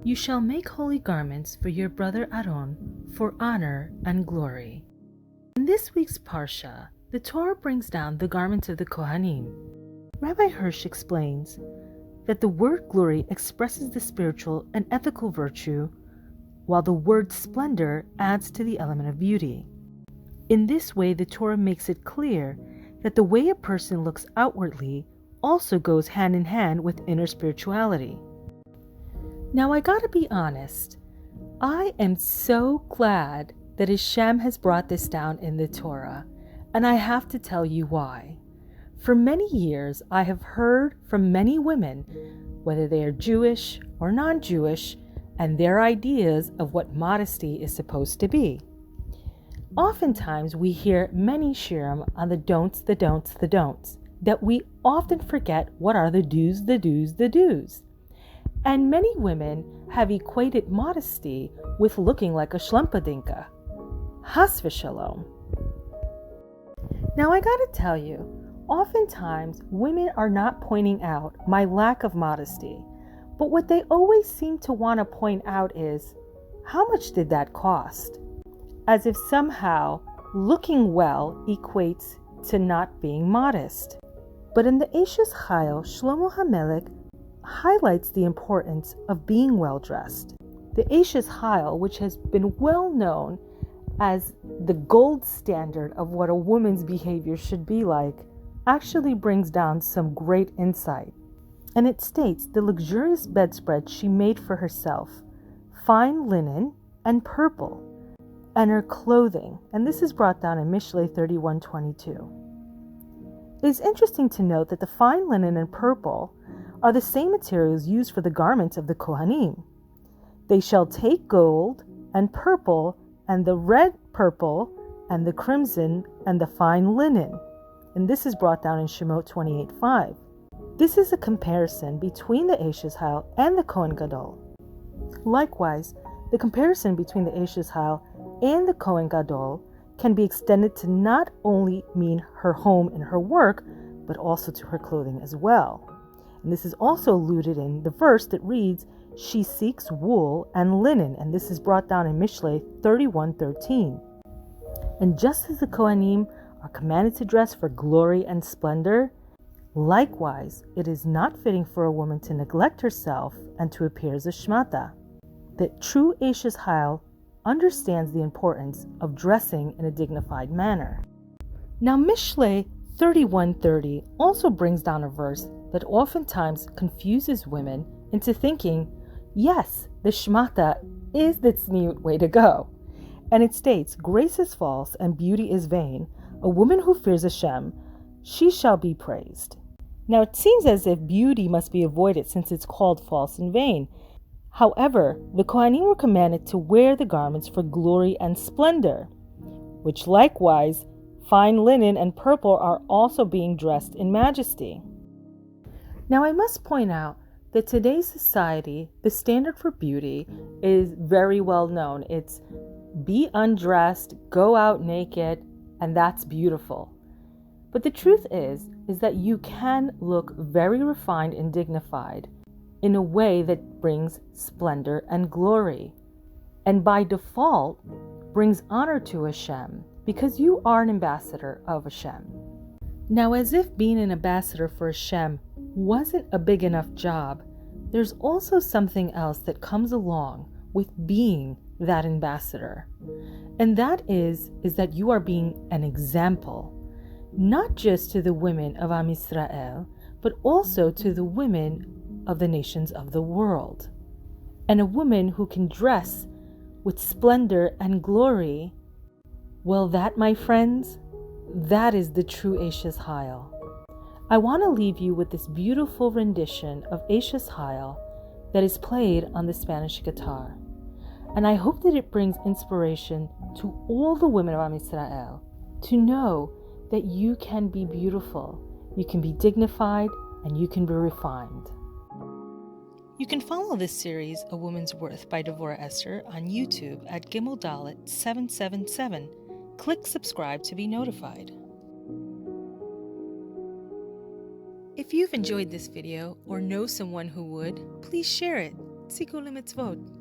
You shall make holy garments for your brother Aaron for honor and glory. In this week's Parsha, the Torah brings down the garments of the Kohanim. Rabbi Hirsch explains that the word glory expresses the spiritual and ethical virtue, while the word splendor adds to the element of beauty. In this way, the Torah makes it clear that the way a person looks outwardly also goes hand in hand with inner spirituality. Now, I gotta be honest, I am so glad that Shem has brought this down in the Torah, and I have to tell you why. For many years, I have heard from many women, whether they are Jewish or non-Jewish, and their ideas of what modesty is supposed to be. Oftentimes, we hear many shirim on the don'ts, that we often forget what are the do's, the do's, the do's. And many women have equated modesty with looking like a shlempadinka. Has v'shalom. Now I gotta tell you, oftentimes women are not pointing out my lack of modesty, but what they always seem to want to point out is, how much did that cost? As if somehow looking well equates to not being modest. But in the Eshes Chayil, Shlomo HaMelech highlights the importance of being well dressed. The Eshes Chayil, which has been well known as the gold standard of what a woman's behavior should be like, actually brings down some great insight. And it states the luxurious bedspread she made for herself, fine linen and purple, and her clothing, and this is brought down in Mishlei 31:22. It is interesting to note that the fine linen and purple are the same materials used for the garments of the Kohanim. They shall take gold and purple and the red purple and the crimson and the fine linen. And this is brought down in Shemot 28:5. This is a comparison between the Eshes Chayil and the Kohen Gadol. Likewise, the comparison between the Eshes Chayil and the Kohen Gadol can be extended to not only mean her home and her work, but also to her clothing as well. And this is also alluded in the verse that reads, she seeks wool and linen, and this is brought down in Mishlei 31:13. And just as the Kohanim are commanded to dress for glory and splendor, likewise, it is not fitting for a woman to neglect herself and to appear as a shmata. The true Eshes Chayil understands the importance of dressing in a dignified manner. Now, Mishlei 31:30 also brings down a verse that oftentimes confuses women into thinking, yes, the shmata is the tzniut way to go. And it states, grace is false and beauty is vain. A woman who fears HaShem, she shall be praised. Now it seems as if beauty must be avoided since it's called false and vain. However, the Kohanim were commanded to wear the garments for glory and splendor, which likewise, fine linen and purple are also being dressed in majesty. Now I must point out that today's society, the standard for beauty is very well known. It's be undressed, go out naked, and that's beautiful. But the truth is that you can look very refined and dignified in a way that brings splendor and glory, and by default brings honor to HaShem, because you are an ambassador of HaShem. Now, as if being an ambassador for HaShem wasn't a big enough job, there's also something else that comes along with being that ambassador, and that is that you are being an example, not just to the women of Am Yisrael, but also to the women of the nations of the world. And a woman who can dress with splendor and glory, well, that, my friends, that is the true Eshes Chayil. I want to leave you with this beautiful rendition of Eshes Chayil that is played on the Spanish guitar. And I hope that it brings inspiration to all the women of Am Yisrael to know that you can be beautiful, you can be dignified, and you can be refined. You can follow this series, A Woman's Worth by Devorah Esther, on YouTube at Gimel Dalet 777. Click subscribe to be notified. If you've enjoyed this video or know someone who would, please share it. Tzikku limitzvot.